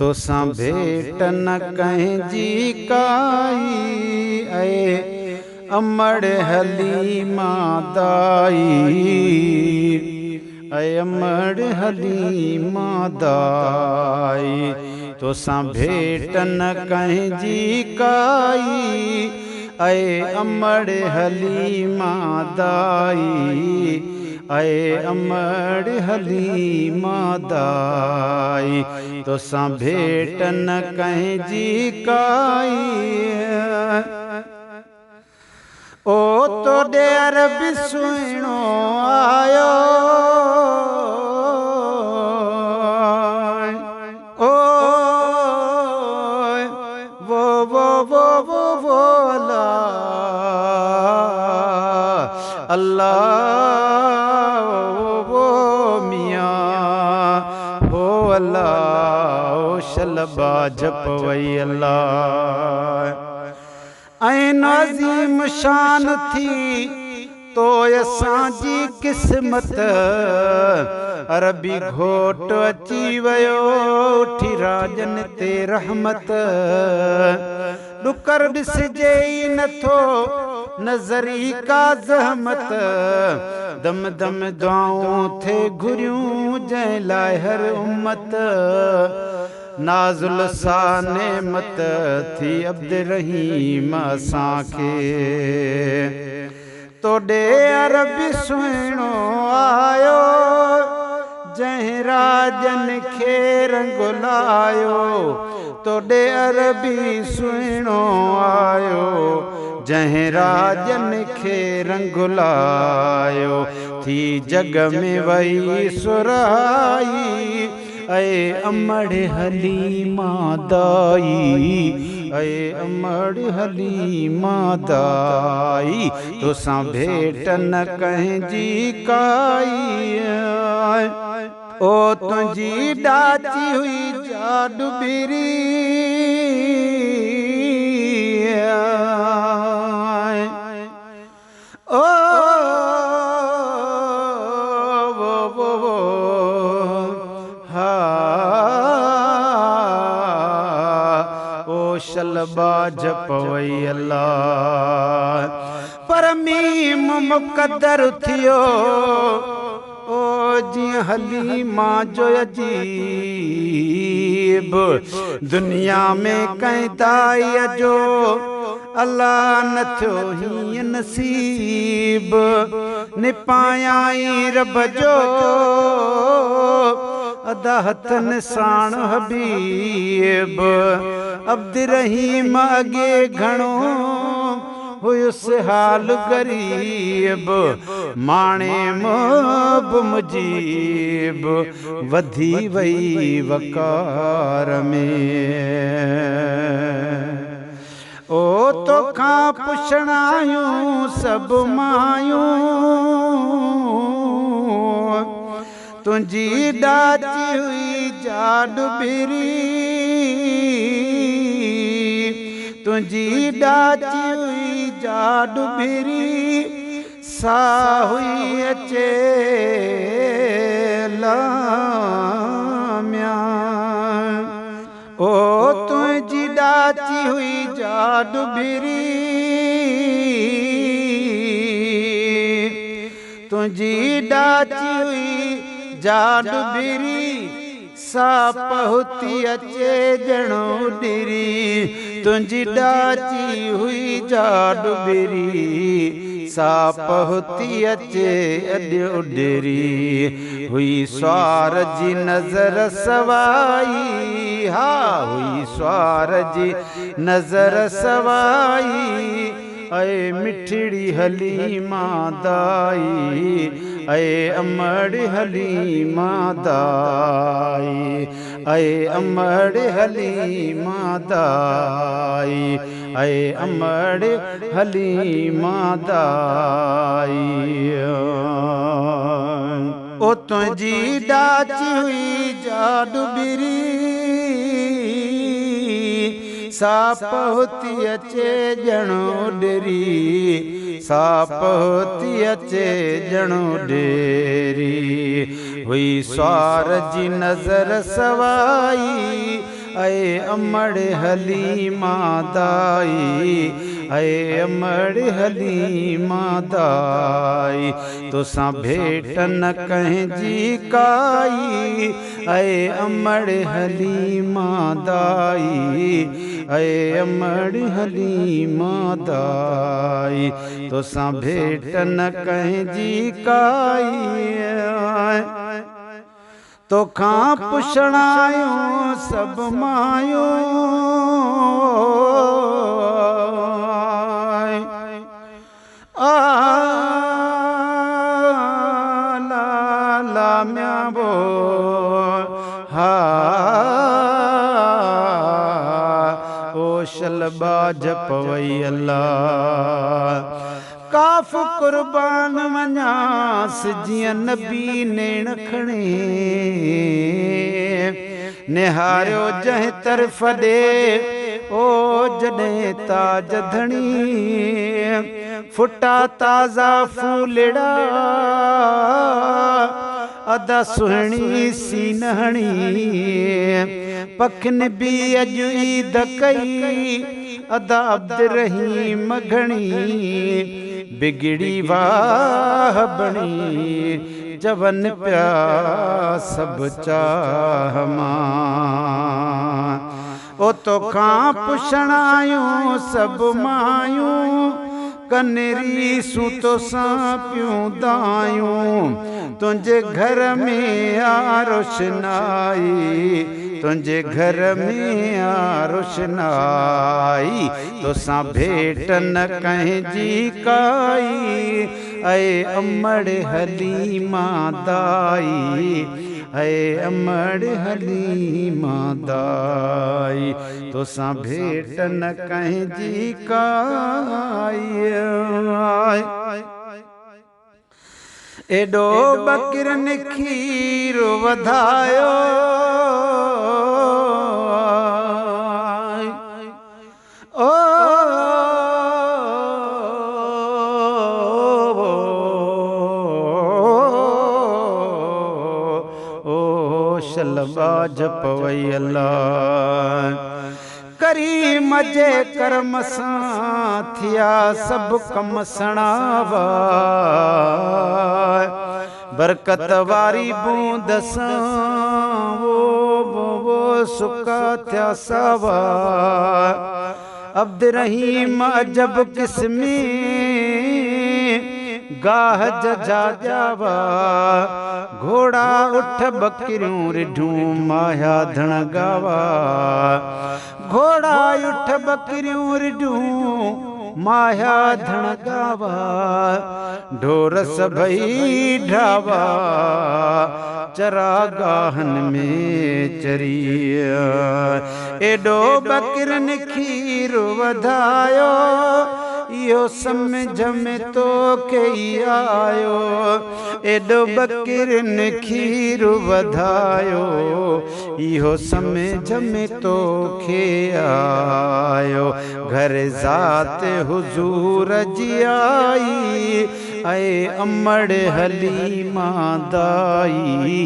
तोसां भेट न कंहिंजी काई ऐं अमड़ हलीमा दाई ऐं अमड़ हलीमा दाई तोसां भेट न कंहिंजी काई ऐं अमड़ हलीमा दाई ऐं अमड़ हलीमा दाई तोसां भेट न कंहिंजी काई ओ तोॾे अरबी सुहिणो आयो ओ वो ला अल्लाह वो मियाँ वो अल्लाह ओ शलबा जपवई अल्लाह ऐं नाज़ीम शान थी तो असांजी क़िस्मत अरबी घोट अची वियो उठी राजन ते रहमत ॾुकर ॾिसजे ई नथो नज़री का ज़हमत दम दम दुआऊं थे घुरियूं जंहिं लाइ हर उम्मत नाज़ुल सा नेमत थी अब्द रहीम असांखे तोॾे अरबी सुहिणो आयो जंहिं राजन खे रंग लायो तोॾे अरबी सुहिणो आयो जंहिं राजन खे रंग लायो थी जग में वही सुराई ऐं अमड़ हलीमा दाई ऐं अमड़ हलीमा दाई तोसां भेट न कंहिंजी काई ओ तुंहिंजी ॾाची हुई जाडूबिरी ओ शलबा जपवई अल्लाह पर मीम मुक़दर थियो ओ जीअं हलीमा जो अजीब दुनिया में कंहिं दाईअ जो अल्लाह न थियो हीअं नसीब निपायाई रब जो अदा हथनि साण हबीब अब्द रहीम अॻे घणो हुयुसि हाल गरीब माणे मोब मुजीब वधी वई वकार में ओ तोखां पुछण आयूं सभु मायूं तुंहिंजी ॾाची हुई जाडूबिरी तुंहिंजी ॾाची हुई जाडूबिरी सा हुई अचे लामिया ओ तुंहिंजी ॾाची हुई जाडूबिरी तुंहिंजी ॾाची हुई जाडूबिरी साप हुती अचे ॼणो ॾिरी तुंहिंजी ॾाची हुई जाडूबिरी साप हुती अचे अॼु उॾिरी हुई स्वार जी नज़र सवाई हा हुई स्वार जी नज़र सवाई ऐं मिठड़ी हलीमा दाई ऐं अमड़ हलीमा दाई ऐं अमड़ हलीमा दाई ऐं अमड़ हलीमा दाई ओ तुंहिंजी ॾाची हुई जाडूबिरी साप हुती अचे ॼणो ॾिरी साप हुती अचे ॼणो ॾिरी हुई स्वार जी नज़र सवाई ऐ अमड़ हलीमा दाई, ऐ अमड़ हलीमा दाई। तुसां भेट न कंहिंजी काई, ऐ अमड़ हलीमा दाई, ऐ अमड़ हलीमा दाई। तुसां भेट न कंहिंजी काई, तोखां पुछण आयूं सभु मायूं। ला म्या बो हा ओ शलबा जपवई अल्लाह। काफ कुर्बान वञास जीअं नबी नेण खणे, निहारियो जंहिं तरफ़ ॾे ओ जॾहिं ताज धणी। फुटा ताज़ा फूलड़ा अदा सुहिणी सीन हणी, पखिन बि अॼु ईद कई अदा अब्द रहीम घणी। बिगड़ी वाह बणी जवन प्या सभु चाह मां। ओ तोखां पुछण आयूं सभु मायूं, कनेरी सूं तोसां पियूं दायूं। तुंहिंजे घर में आ रोशनाई, तुंहिंजे घर में आ रोशनाई। तोसां भेट न कंहिंजी काई, ऐ अमड़ हलीमा दाई, ऐ अमड़ हलीमा दाई। तोसां भेट न कंहिंजी काई। एॾो बकरनि खीर वधायो, ओ शलबा जपवई अल्लाह। करीम जे करम सां थिया सभु कम सणावा, बरकत वारी बूंद सां वो सुका थिया सावा। अब्द रहीम अजब किस्मी गाह जजा जावा, घोड़ा उठ बकरियूं रिढूं माया धण गावा। घोड़ा उठ बकरियूं रिढूं माया धण गावा, ढोर सभई ढावा चरागाहन में चरिया। एॾो बकरनि खीर वधायो, इहो सम्झ में तोखे ई आयो। एॾो बकरनि खीर वधायो, इहो सम्झ में तोखे आयो। घर ज़ात हुजूर जी आई, ऐ अमड़ हलीमा दाई,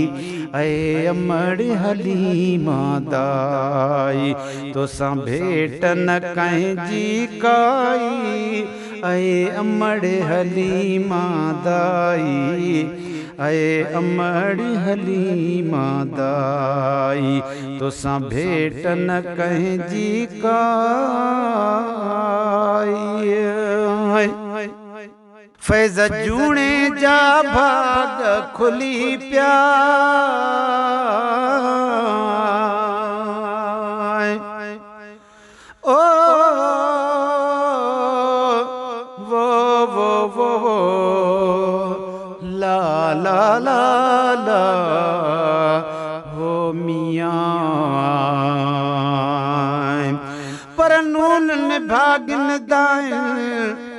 ऐ अमड़ हलीमा दाई। तोसां भेट न कंहिंजी काई, ऐ अमड़ हलीमा दाई, ऐ अमड़ हलीमा दाई। तोसां भेट न कंहिंजी काई। फैज़ जूणे जा भाग खुली पिया, ओ वो ला ला ला ला हो मियाँ। पर नून भागिन दाइन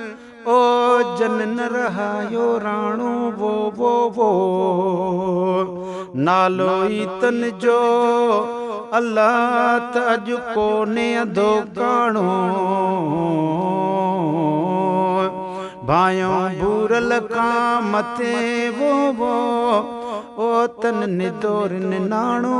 ओ जनन रहायो राणो वो नालो ई तन जो अल्लाह तज कोने अधो काणो। भायों बूरल का मथे वो ओ तन निदोर नाणो।